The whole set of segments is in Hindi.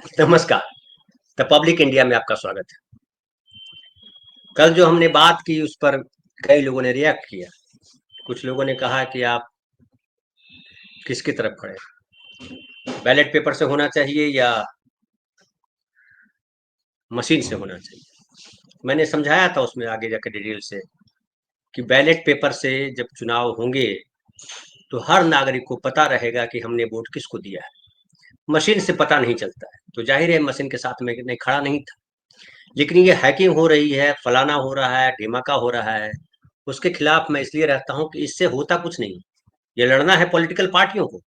नमस्कार। द पब्लिक इंडिया में आपका स्वागत है। कल जो हमने बात की उस पर कई लोगों ने रिएक्ट किया। कुछ लोगों ने कहा कि आप किसकी तरफ खड़े हैं, बैलेट पेपर से होना चाहिए या मशीन से होना चाहिए। मैंने समझाया था उसमें आगे जाकर डिटेल से कि बैलेट पेपर से जब चुनाव होंगे तो हर नागरिक को पता रहेगा कि हमने वोट किसको दिया है। मशीन से पता नहीं चलता है, तो जाहिर है मशीन के साथ में नहीं खड़ा नहीं था। लेकिन ये हैकिंग हो रही है, फलाना हो रहा है, ढिमाका हो रहा है, उसके खिलाफ मैं इसलिए रहता हूँ कि इससे होता कुछ नहीं। ये लड़ना है पॉलिटिकल पार्टियों को,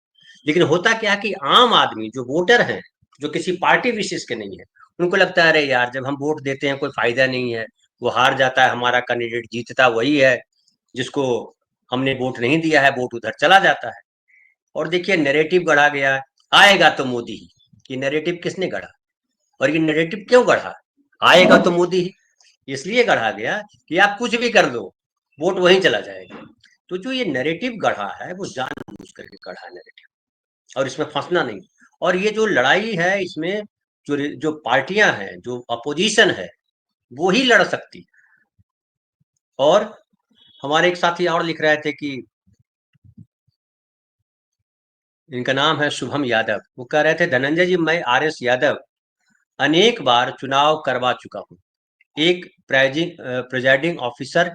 लेकिन होता क्या है कि आम आदमी जो वोटर हैं, जो किसी पार्टी विशेष के नहीं है, उनको लगता है अरे यार जब हम वोट देते हैं कोई फायदा नहीं है, वो हार जाता है, हमारा कैंडिडेट जीतता वही है जिसको हमने वोट नहीं दिया है, वोट उधर चला जाता है। और देखिए नैरेटिव गढ़ा गया है, आएगा तो मोदी ही। ये नैरेटिव किसने गढ़ा और ये नैरेटिव क्यों गढ़ा? आएगा तो मोदी ही इसलिए गढ़ा गया कि आप कुछ भी कर दो वोट वहीं चला जाएगा। तो जो ये नैरेटिव गढ़ा है वो जानबूझ करके गढ़ा है नैरेटिव, और इसमें फंसना नहीं। और ये जो लड़ाई है इसमें जो जो पार्टियां हैं, जो अपोजिशन है, वो ही लड़ सकती। और हमारे एक साथी और लिख रहे थे कि इनका नाम है शुभम यादव, वो कह रहे थे धनंजय जी मैं आर एस यादव अनेक बार चुनाव करवा चुका हूँ। एक प्रेजाइडिंग ऑफिसर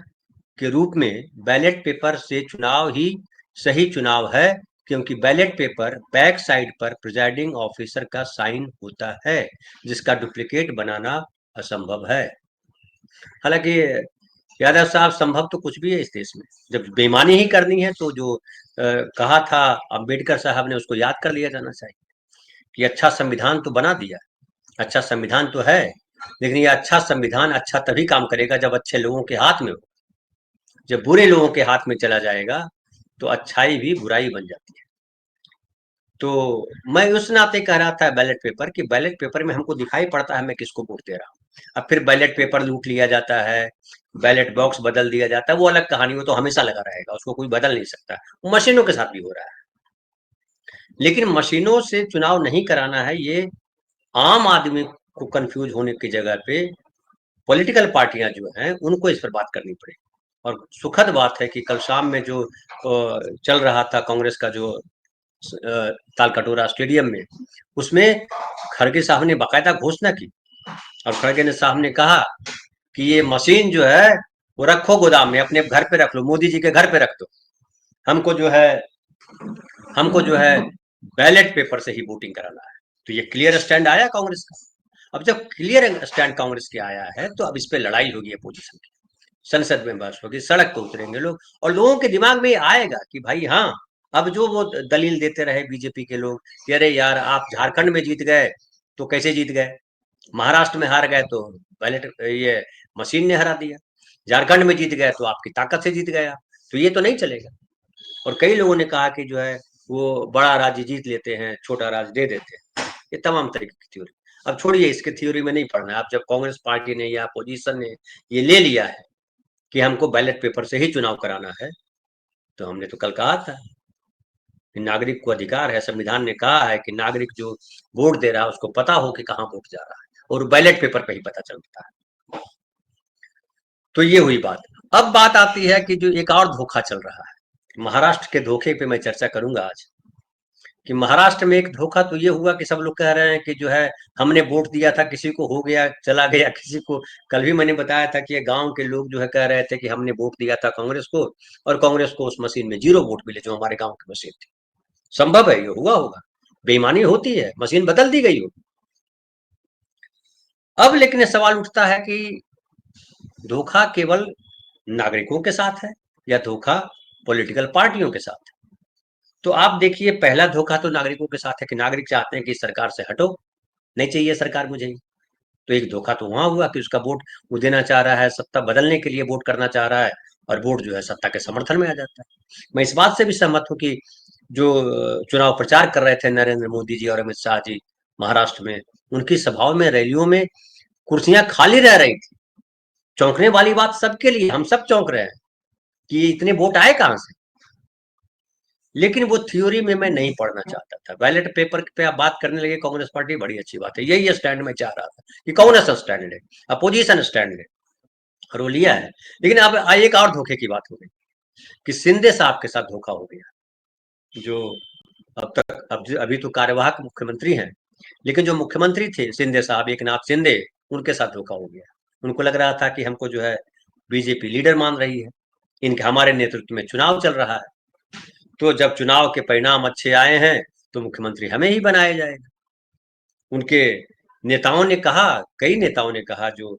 के रूप में बैलेट पेपर से चुनाव ही सही चुनाव है, क्योंकि बैलेट पेपर बैक साइड पर प्रिजाइडिंग ऑफिसर का साइन होता है, जिसका डुप्लीकेट बनाना असंभव है। हालांकि यादव साहब संभव तो कुछ भी है इस देश में। जब बेईमानी ही करनी है तो जो कहा था अंबेडकर साहब ने उसको याद कर लिया जाना चाहिए कि अच्छा संविधान तो बना दिया, अच्छा संविधान तो है, लेकिन ये अच्छा संविधान अच्छा तभी काम करेगा जब अच्छे लोगों के हाथ में हो। जब बुरे लोगों के हाथ में चला जाएगा तो अच्छाई भी बुराई बन जाती है। तो मैं उस नाते कह रहा था बैलेट पेपर कि बैलेट पेपर में हमको दिखाई पड़ता है मैं किसको वोट दे रहा हूँ। अब फिर बैलेट पेपर लूट लिया जाता है, बैलेट बॉक्स बदल दिया जाता है, वो अलग कहानी, वो तो हमेशा लगा रहेगा, उसको कोई बदल नहीं सकता। वो मशीनों के साथ भी हो रहा है। लेकिन मशीनों से चुनाव नहीं कराना है, ये आम आदमी को कंफ्यूज होने की जगह पे पॉलिटिकल पार्टियां जो हैं उनको इस पर बात करनी पड़ेगी। और सुखद बात है कि कल शाम में जो चल रहा था कांग्रेस का जो तालकटोरा स्टेडियम में, उसमें खड़गे साहब ने बाकायदा घोषणा की। और खड़गे साहब ने कहा कि ये मशीन जो है वो रखो गोदाम में, अपने घर पे रख लो, मोदी जी के घर पे रख दो। हमको जो है हमको जो है बैलेट पेपर से ही वोटिंग कराना है। तो ये क्लियर स्टैंड आया कांग्रेस का। अब जब क्लियर स्टैंड कांग्रेस के आया है तो अब इस पे लड़ाई होगी अपोजिशन की, संसद में बहस होगी, सड़क पे उतरेंगे लोग, और लोगों के दिमाग में आएगा कि भाई हाँ, अब जो वो दलील देते रहे बीजेपी के लोग कि अरे यार आप झारखंड में जीत गए तो कैसे जीत गए, महाराष्ट्र में हार गए तो बैलेट ये मशीन ने हरा दिया, झारखंड में जीत गए तो आपकी ताकत से जीत गया, तो ये तो नहीं चलेगा। और कई लोगों ने कहा कि जो है वो बड़ा राज्य जीत लेते हैं, छोटा राज्य दे देते हैं। ये तमाम तरीके की थ्योरी। अब छोड़िए, इसके थ्योरी में नहीं पढ़ना है। अब जब कांग्रेस पार्टी ने या अपोजिशन ने ये ले लिया है कि हमको बैलेट पेपर से ही चुनाव कराना है, तो हमने तो कल कहा था कि नागरिक को अधिकार है, संविधान ने कहा है कि नागरिक जो वोट दे रहा है उसको पता हो कि कहाँ वोट जा रहा है, और बैलेट पेपर पे ही पता चलता है। तो ये हुई बात। अब बात आती है कि जो एक और धोखा चल रहा है, महाराष्ट्र के धोखे पे मैं चर्चा करूंगा आज। कि महाराष्ट्र में एक धोखा तो ये हुआ कि सब लोग कह रहे हैं कि जो है हमने वोट दिया था, किसी को हो गया चला गया, किसी को, कल भी मैंने बताया था कि ये गांव के लोग जो है कह रहे थे कि हमने वोट दिया था कांग्रेस को, और कांग्रेस को उस मशीन में 0 वोट मिले जो हमारे गांव की मशीन थी। संभव है, ये हुआ होगा, बेईमानी होती है, मशीन बदल दी गई होगी। अब लेकिन ये सवाल उठता है कि धोखा केवल नागरिकों के साथ है या धोखा पॉलिटिकल पार्टियों के साथ है? तो आप देखिए, पहला धोखा तो नागरिकों के साथ है कि नागरिक चाहते हैं कि सरकार से हटो, नहीं चाहिए सरकार मुझे। तो एक धोखा तो वहां हुआ कि उसका वोट वो देना चाह रहा है, सत्ता बदलने के लिए वोट करना चाह रहा है, और वोट जो है सत्ता के समर्थन में आ जाता है। मैं इस बात से भी सहमत हूँ कि जो चुनाव प्रचार कर रहे थे नरेंद्र मोदी जी और अमित शाह जी महाराष्ट्र में, उनकी सभाओं में, रैलियों में कुर्सियां खाली रह रही थी। चौंकने वाली बात सबके लिए, हम सब चौंक रहे हैं कि इतने वोट आए कहां से। लेकिन वो थ्योरी में मैं नहीं पढ़ना चाहता था। बैलेट पेपर पे आप बात करने लगे कांग्रेस पार्टी, बड़ी अच्छी बात है, यही स्टैंड मैं चाह रहा था कि कौन सा स्टैंड है, अपोजिशन स्टैंड है, और वो लिया है। लेकिन अब एक और धोखे की बात हो गई कि शिंदे साहब के साथ धोखा हो गया, जो अब तक अभी तो कार्यवाहक मुख्यमंत्री हैं, लेकिन जो मुख्यमंत्री थे शिंदे साहब, एक नाथ शिंदे, उनके साथ धोखा हो गया। उनको लग रहा था कि हमको जो है बीजेपी लीडर मान रही है, इनके हमारे नेतृत्व में चुनाव चल रहा है, तो जब चुनाव के परिणाम अच्छे आए हैं तो मुख्यमंत्री हमें ही बनाया जाएगा। उनके नेताओं ने कहा, कई नेताओं ने कहा, जो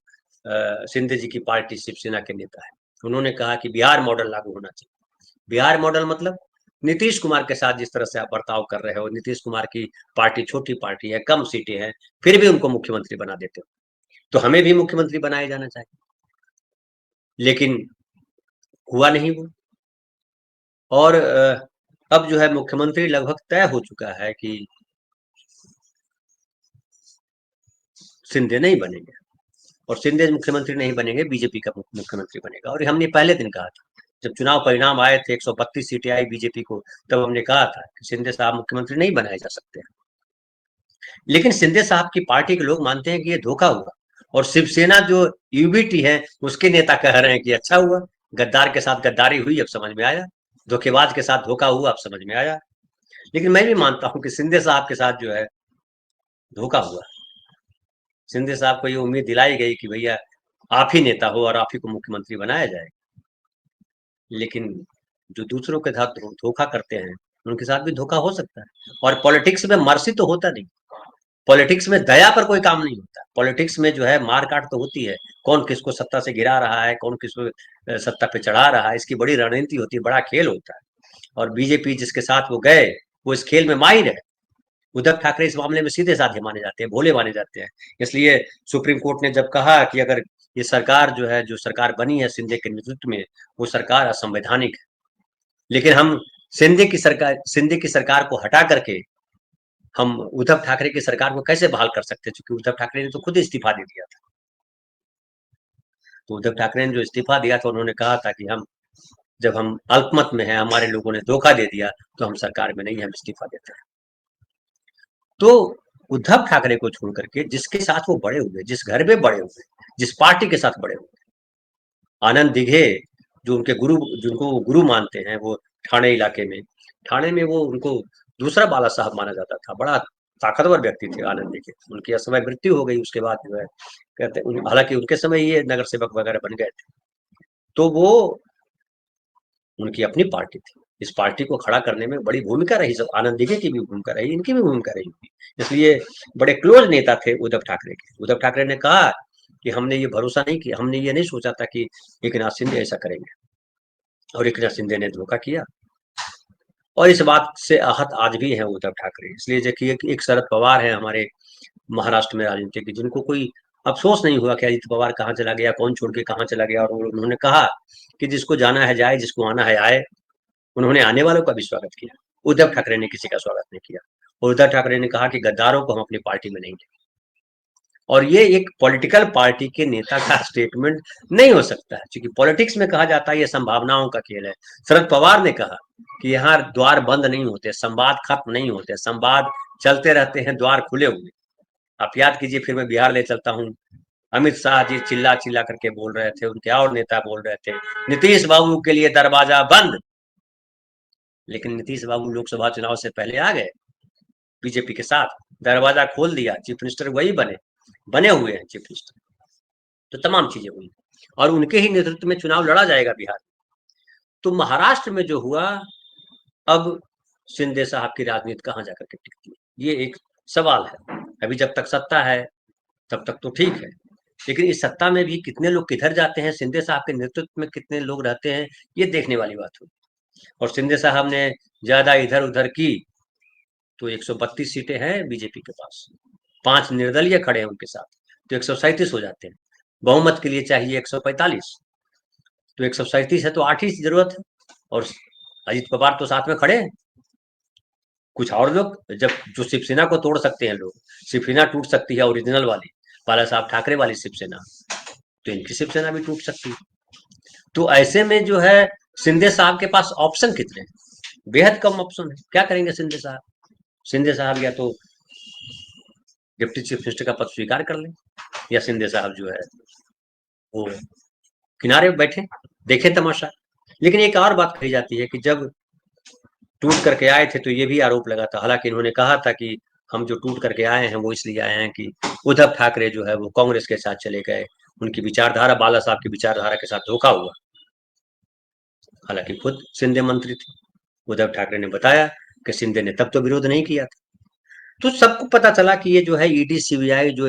शिंदे जी की पार्टी शिवसेना के नेता है, उन्होंने कहा कि बिहार मॉडल लागू होना चाहिए। बिहार मॉडल मतलब नीतीश कुमार के साथ जिस तरह से आप बर्ताव कर रहे हो, नीतीश कुमार की पार्टी छोटी पार्टी है, कम सीटें हैं, फिर भी उनको मुख्यमंत्री बना देते हो, तो हमें भी मुख्यमंत्री बनाया जाना चाहिए। लेकिन हुआ नहीं वो। और अब जो है मुख्यमंत्री लगभग तय हो चुका है कि शिंदे नहीं बनेंगे, और शिंदे मुख्यमंत्री नहीं बनेंगे, बीजेपी का मुख्यमंत्री बनेगा। और हमने पहले दिन कहा था, जब चुनाव परिणाम आए थे, 132 सीटें आई बीजेपी को, तब हमने कहा था कि शिंदे साहब मुख्यमंत्री नहीं बनाए जा सकते हैं। लेकिन शिंदे साहब की पार्टी के लोग मानते हैं कि ये धोखा हुआ, और शिवसेना जो यूबीटी है उसके नेता कह रहे हैं कि अच्छा हुआ, गद्दार के साथ गद्दारी हुई, अब समझ में आया, धोखेबाज के साथ धोखा हुआ, अब समझ में आया। लेकिन मैं भी मानता हूं कि शिंदे साहब के साथ जो है धोखा हुआ। शिंदे साहब को ये उम्मीद दिलाई गई कि भैया आप ही नेता हो और आप ही को मुख्यमंत्री बनाया जाए, लेकिन जो दूसरों के साथ धोखा करते हैं उनके साथ भी धोखा हो सकता है। और पॉलिटिक्स में मर्सी तो होता नहीं, पॉलिटिक्स में दया पर कोई काम नहीं होता, पॉलिटिक्स में जो है मारकाट तो होती है, कौन किसको सत्ता से गिरा रहा है, कौन किसको सत्ता पे चढ़ा रहा है, इसकी बड़ी रणनीति होती है, बड़ा खेल होता है। और बीजेपी जिसके साथ वो गए, वो इस खेल में माहिर है। उद्धव ठाकरे इस मामले में सीधे साधे माने जाते हैं, भोले माने जाते हैं। इसलिए सुप्रीम कोर्ट ने जब कहा कि अगर ये सरकार जो है, जो सरकार बनी है शिंदे के नेतृत्व में, वो सरकार असंवैधानिक है, लेकिन हम शिंदे की सरकार को हटा करके हम उद्धव ठाकरे की सरकार को कैसे बहाल कर सकते हैं, क्योंकि उद्धव ठाकरे ने तो खुद इस्तीफा दे दिया था। तो उद्धव ठाकरे ने जो इस्तीफा दिया था, उन्होंने कहा था कि हम जब हम अल्पमत में हैं, हमारे लोगों ने धोखा दे दिया, तो हम सरकार में नहीं, हम इस्तीफा देते हैं। तो उद्धव ठाकरे को छोड़ करके जिसके साथ वो बड़े हुए, जिस घर में बड़े हुए, जिस पार्टी के साथ बड़े हुए, आनंद दिघे, जो उनके गुरु, जिनको वो गुरु मानते हैं, वो ठाणे इलाके में, ठाणे में वो उनको दूसरा बाला साहब माना जाता था, बड़ा ताकतवर व्यक्ति थे आनंद दिघे। उनकी असमय मृत्यु हो गई, उसके बाद जो है कहते, हालांकि उनके समय ये नगर सेवक वगैरह बन गए थे, तो वो उनकी अपनी पार्टी थी, इस पार्टी को खड़ा करने में बड़ी भूमिका रही, सब आनंद दिघे की भी भूमिका रही, इनकी भी भूमिका रही होगी। इसलिए बड़े क्लोज नेता थे उद्धव ठाकरे के। उद्धव ठाकरे ने कहा कि हमने ये भरोसा नहीं किया, हमने ये नहीं सोचा था कि एकनाथ शिंदे ऐसा करेंगे, और एकनाथ शिंदे ने धोखा किया, और इस बात से आहत आज भी है उद्धव ठाकरे। इसलिए देखिए कि एक शरद पवार है हमारे महाराष्ट्र में राजनीति की, जिनको कोई अफसोस नहीं हुआ कि अजित पवार कहाँ चला गया, कौन छोड़ के कहाँ चला गया, और उन्होंने कहा कि जिसको जाना है जाए, जिसको आना है आए। उन्होंने आने वालों का भी स्वागत किया, उद्धव ठाकरे ने किसी का स्वागत नहीं किया। और उद्धव ठाकरे ने कहा कि गद्दारों को हम अपनी पार्टी में नहीं लेंगे, और ये एक पॉलिटिकल पार्टी के नेता का स्टेटमेंट नहीं हो सकता है, क्योंकि पॉलिटिक्स में कहा जाता है ये संभावनाओं का खेल है। शरद पवार ने कहा कि यहाँ द्वार बंद नहीं होते, संवाद खत्म नहीं होते, संवाद चलते रहते हैं, द्वार खुले हुए। आप याद कीजिए, फिर मैं बिहार ले चलता हूँ, अमित शाह जी चिल्ला चिल्ला करके बोल रहे थे, उनके और नेता बोल रहे थे नीतीश बाबू के लिए दरवाजा बंद, लेकिन नीतीश बाबू लोकसभा चुनाव से पहले आ गए बीजेपी के साथ, दरवाजा खोल दिया, चीफ मिनिस्टर वही बने हुए हैं चीफ मिनिस्टर। तो तमाम चीजें हुई, और उनके ही नेतृत्व में चुनाव लड़ा जाएगा बिहार। तो महाराष्ट्र में जो हुआ, अब शिंदे साहब की राजनीति कहाँ जाकर के टिकती है, ये एक सवाल है। अभी जब तक सत्ता है तब तक तो ठीक है, लेकिन इस सत्ता में भी कितने लोग किधर जाते हैं, शिंदे साहब के नेतृत्व में कितने लोग रहते हैं, ये देखने वाली बात हुई। और शिंदे साहब ने ज्यादा इधर उधर की, तो 132 सीटें हैं बीजेपी के पास, 5 निर्दलीय खड़े हैं उनके साथ, तो 137 हो जाते हैं। बहुमत के लिए चाहिए 145, तो 137 है, तो 8 ही की जरूरत है, और अजित पवार तो साथ में खड़े हैं। कुछ और लोग, जब जो शिवसेना को तोड़ सकते हैं लोग, शिवसेना टूट सकती है ओरिजिनल वाली, बाला साहब ठाकरे वाली शिवसेना, तो इनकी शिवसेना भी टूट सकती है। तो ऐसे में जो है शिंदे साहब के पास ऑप्शन कितने हैं, बेहद कम ऑप्शन है। क्या करेंगे शिंदे साहब? शिंदे साहब या तो डिप्टी चीफ मिनिस्टर का पद स्वीकार कर लें, या शिंदे साहब जो है वो किनारे बैठे देखें तमाशा। लेकिन एक और बात कही जाती है कि जब टूट करके आए थे तो ये भी आरोप लगा था, हालांकि इन्होंने कहा था कि हम जो टूट करके आए हैं वो इसलिए आए हैं कि उद्धव ठाकरे जो है वो कांग्रेस के साथ चले गए, उनकी विचारधारा, बाला साहब की विचारधारा के साथ धोखा हुआ। हालांकि खुद शिंदे मंत्री थे, उद्धव ठाकरे ने बताया कि शिंदे ने तब तो विरोध नहीं किया था। तो सबको पता चला कि ये जो है ईडी सीबीआई जो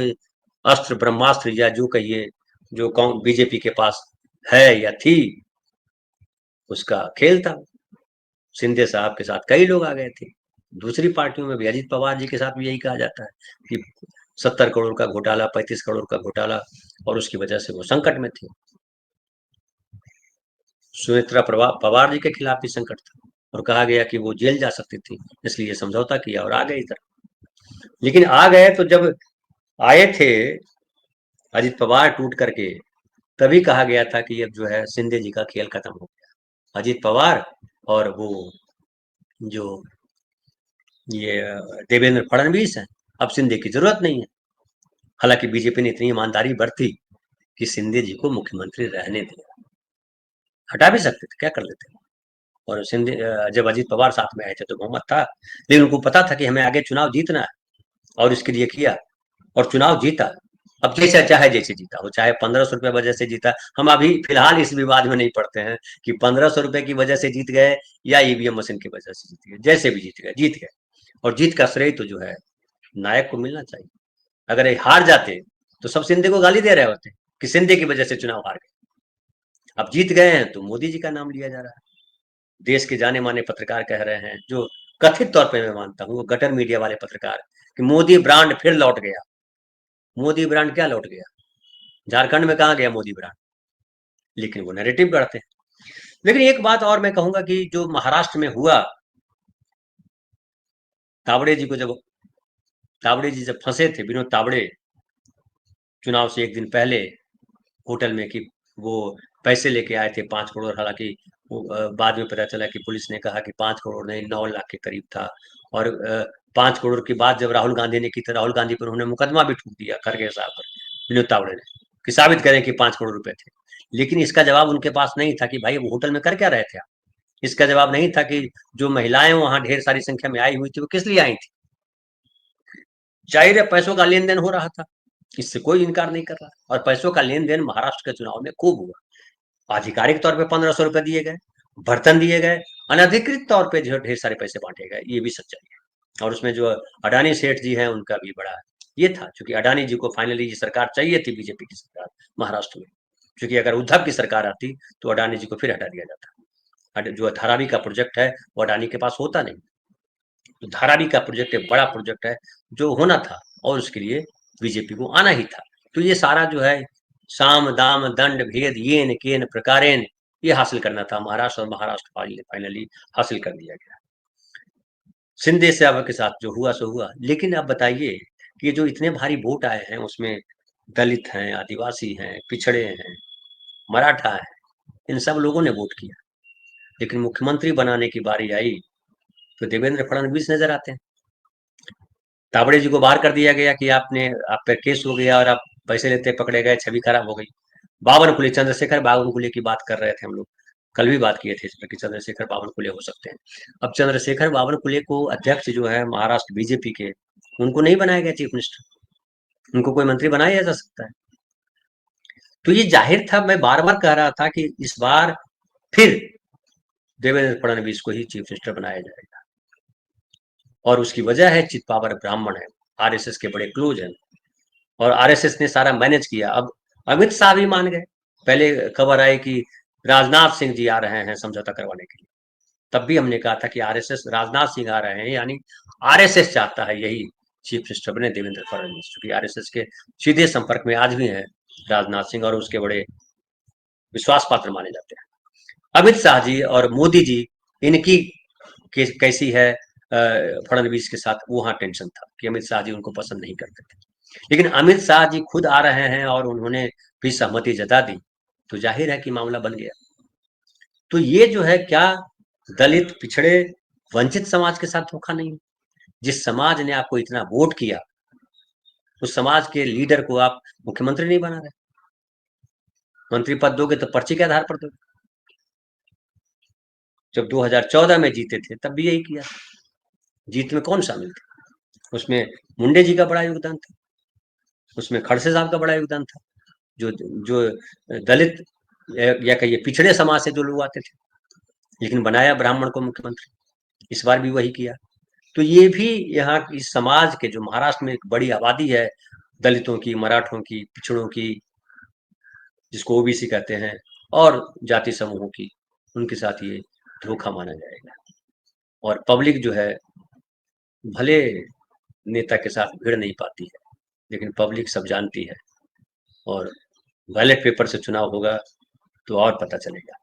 अस्त्र ब्रह्मास्त्र या जो कहिए जो बीजेपी के पास है या थी, उसका खेल था। शिंदे साहब के साथ कई लोग आ गए थे, दूसरी पार्टियों में भी अजीत पवार जी के साथ भी यही कहा जाता है कि 70 करोड़ का घोटाला, 35 करोड़ का घोटाला, और उसकी वजह से वो संकट में थे। सुनेत्रा पवार जी के खिलाफ भी संकट था और कहा गया कि वो जेल जा सकती थी, इसलिए समझौता किया और आ गए इधर। लेकिन आ गए तो जब आए थे अजीत पवार टूट करके, तभी कहा गया था कि अब जो है शिंदे जी का खेल खत्म हो गया। अजीत पवार और वो जो ये देवेंद्र फडणवीस हैं, अब शिंदे की जरूरत नहीं है। हालांकि बीजेपी ने इतनी ईमानदारी बरती कि शिंदे जी को मुख्यमंत्री रहने दिया, हटा भी सकते थे, क्या कर लेते। और शिंदे जब अजीत पवार साथ में आए थे तो बहुमत था, लेकिन उनको पता था कि हमें आगे चुनाव जीतना है, और इसके लिए किया और चुनाव जीता। अब जैसे चाहे जैसे जीता हो, चाहे 1500 रुपये वजह से जीता, हम अभी फिलहाल इस विवाद में नहीं पड़ते हैं कि 1500 रुपये की वजह से जीत गए या ईवीएम मशीन की वजह से जीत गए। जैसे भी जीत गए जीत गए, और जीत का श्रेय तो जो है नायक को मिलना चाहिए। अगर ये हार जाते तो सब शिंदे को गाली दे रहे होते कि शिंदे की वजह से चुनाव हार गए। अब जीत गए हैं तो मोदी जी का नाम लिया जा रहा है। देश के जाने माने पत्रकार कह रहे हैं, जो कथित तौर पे मैं मानता हूँ वो गटर मीडिया वाले पत्रकार, कि मोदी ब्रांड फिर लौट गया। मोदी ब्रांड क्या लौट गया? झारखंड में कहा गया मोदी ब्रांड? लेकिन वो नैरेटिव गढ़ते हैं। लेकिन एक बात और मैं कहूंगा कि जो महाराष्ट्र में हुआ, तावड़े जी को जब तावड़े जी जब फंसे थे, विनोद तावड़े, चुनाव से एक दिन पहले होटल में, कि वो पैसे लेके आए थे 5 करोड़। हालांकि वो बाद में पता चला कि पुलिस ने कहा कि 5 करोड़ नहीं, 9 लाख के करीब था। और 5 करोड़ के बाद जब राहुल गांधी ने की तो राहुल गांधी पर उन्होंने मुकदमा भी ठोक दिया खड़गे साहब पर, विनोद तावड़े ने, कि साबित करें कि 5 करोड़ रुपए थे। लेकिन इसका जवाब उनके पास नहीं था कि भाई वो होटल में कर क्या रहे थे आप। इसका जवाब नहीं था कि जो महिलाएं वहां ढेर सारी संख्या में आई हुई थी वो किस लिए आई थी। जाहिर है पैसों का लेन देन हो रहा था, इससे कोई इनकार नहीं कर रहा। और पैसों का लेन देन महाराष्ट्र के चुनाव में खूब हुआ। आधिकारिक तौर पे 1500 रुपए दिए गए, बर्तन दिए गए, अनधिकृत तौर पे जो ढेर सारे पैसे बांटे गए, ये भी सच्चाई है। और उसमें जो अडानी सेठ जी हैं उनका भी बड़ा ये था, क्योंकि अडानी जी को फाइनली ये सरकार चाहिए थी, बीजेपी की सरकार महाराष्ट्र में। क्योंकि अगर उद्धव की सरकार आती तो अडानी जी को फिर हटा दिया जाता। जो धारावी का प्रोजेक्ट है वो अडानी के पास होता नहीं। तो धारावी का प्रोजेक्ट एक बड़ा प्रोजेक्ट है जो होना था, और उसके लिए बीजेपी को आना ही था। तो ये सारा जो है साम दाम दंड भेद येन केन प्रकारेण, ये हासिल करना था महाराष्ट्र, और महाराष्ट्र फाइनली हासिल कर दिया गया। शिंदे साहब के साथ जो हुआ सो हुआ। लेकिन अब बताइए कि जो इतने भारी वोट आए हैं उसमें दलित हैं, आदिवासी हैं, पिछड़े हैं, मराठा है, इन सब लोगों ने वोट किया। लेकिन मुख्यमंत्री बनाने की बारी आई तो देवेंद्र फडणवीस नजर आते हैं। ताबड़े जी को बाहर कर दिया गया कि आप पे केस हो गया और आप पैसे लेते पकड़े गए, छवि खराब हो गई। बावनकुले, चंद्रशेखर बावनकुले की बात कर रहे थे हम लोग, कल भी बात किए थे इस पर कि चंद्रशेखर बावनकुले हो सकते हैं। अब चंद्रशेखर बावनकुले को अध्यक्ष जो है महाराष्ट्र बीजेपी के, उनको नहीं बनाया गया चीफ मिनिस्टर, उनको कोई मंत्री बनाया जा सकता है। तो ये जाहिर था, मैं बार बार कह रहा था कि इस बार फिर देवेंद्र फडणवीस को ही चीफ मिनिस्टर बनाया जाएगा। और उसकी वजह है चित्पावर ब्राह्मण है, आरएसएस के बड़े क्लोज हैं, और आरएसएस ने सारा मैनेज किया। अब अमित शाह भी मान गए। पहले खबर आई कि राजनाथ सिंह जी आ रहे हैं समझौता करवाने के लिए, तब भी हमने कहा था कि आरएसएस, राजनाथ सिंह आ रहे हैं यानी आरएसएस चाहता है यही चीफ मिनिस्टर बने देवेंद्र फडणवीस, क्योंकि आरएसएस के सीधे संपर्क में आज भी हैं राजनाथ सिंह, और उसके बड़े विश्वास पात्र माने जाते हैं। अमित शाह जी और मोदी जी, इनकी कैसी है फडणवीस के साथ, वहां टेंशन था कि अमित शाह जी उनको पसंद नहीं करते थे। लेकिन अमित शाह जी खुद आ रहे हैं और उन्होंने भी सहमति जता दी, तो जाहिर है कि मामला बन गया। तो ये जो है क्या दलित, पिछड़े वंचित समाज के साथ धोखा नहीं है। जिस समाज ने आपको इतना वोट किया, उस समाज के लीडर को आप मुख्यमंत्री नहीं बना रहे। मंत्री पद दोगे तो पर्ची के आधार पर दोगे। जब 2014 में जीते थे तब भी यही किया। जीत में कौन शामिल थे? उसमें मुंडे जी का बड़ा योगदान था, उसमें खड़से साहब का बड़ा योगदान था। जो जो दलित या कहिए पिछड़े समाज से जो लोग आते थे, लेकिन बनाया ब्राह्मण को मुख्यमंत्री। इस बार भी वही किया। तो ये भी यहाँ इस समाज के, जो महाराष्ट्र में एक बड़ी आबादी है दलितों की, मराठों की, पिछड़ों की, जिसको ओबीसी कहते हैं, और जाति समूहों की, उनके साथ ये धोखा माना जाएगा। और पब्लिक जो है, भले नेता के साथ भिड़ नहीं पाती है, लेकिन पब्लिक सब जानती है। और बैलेट पेपर से चुनाव होगा तो और पता चलेगा।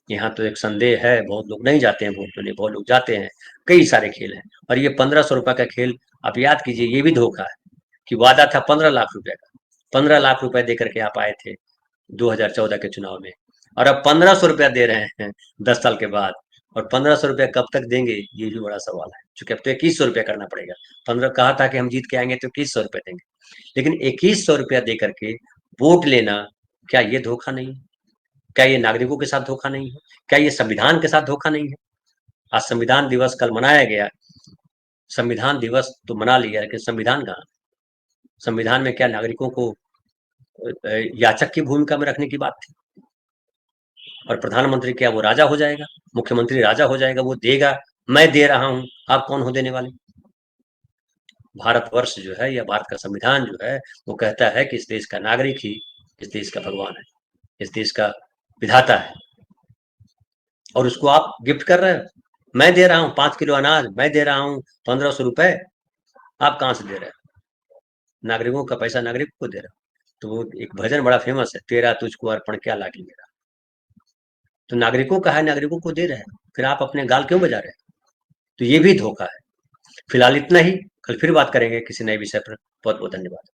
यहाँ तो एक संदेह है, बहुत लोग नहीं जाते हैं वोट देने, बहुत लोग जाते हैं। कई सारे खेल हैं, और ये 1500 रुपए का खेल आप याद कीजिए, ये भी धोखा है कि वादा था 15 लाख रुपए का। 15 लाख रुपए दे करके आप आए थे 2014 के चुनाव में, और अब 1500 रुपया दे रहे हैं 10 साल के बाद। और 1500 रुपया कब तक देंगे, ये भी बड़ा सवाल है, क्योंकि अब तो 2100 रुपया करना पड़ेगा। 15 कहा था कि हम जीत के आएंगे तो 2100 रुपया देंगे, लेकिन 2100 रुपया दे करके वोट लेना, क्या ये धोखा नहीं है? क्या ये नागरिकों के साथ धोखा नहीं है? क्या ये संविधान के साथ धोखा नहीं है? आज संविधान दिवस कल मनाया गया, संविधान दिवस तो मना लिया, लेकिन संविधान कहाँ? संविधान में क्या नागरिकों को याचक की भूमिका में रखने की बात थी? और प्रधानमंत्री क्या वो राजा हो जाएगा, मुख्यमंत्री राजा हो जाएगा, वो देगा, मैं दे रहा हूं, आप कौन हो देने वाले? भारतवर्ष जो है, या भारत का संविधान जो है, वो कहता है कि इस देश का नागरिक ही इस देश का भगवान है, इस देश का विधाता है। और उसको आप गिफ्ट कर रहे हो। मैं दे रहा हूँ 5 किलो अनाज, मैं दे रहा हूँ 1500 रुपए, आप कहाँ से दे रहे हो? नागरिकों का पैसा नागरिकों को दे रहे हो। तो वो एक भजन बड़ा फेमस है, तेरा तुझको अर्पण क्या लागी मेरा। तो नागरिकों का है, नागरिकों को दे रहे हैं, फिर आप अपने गाल क्यों बजा रहे हैं? तो ये भी धोखा है। फिलहाल इतना ही, कल फिर बात करेंगे किसी नए विषय पर। बहुत बहुत धन्यवाद।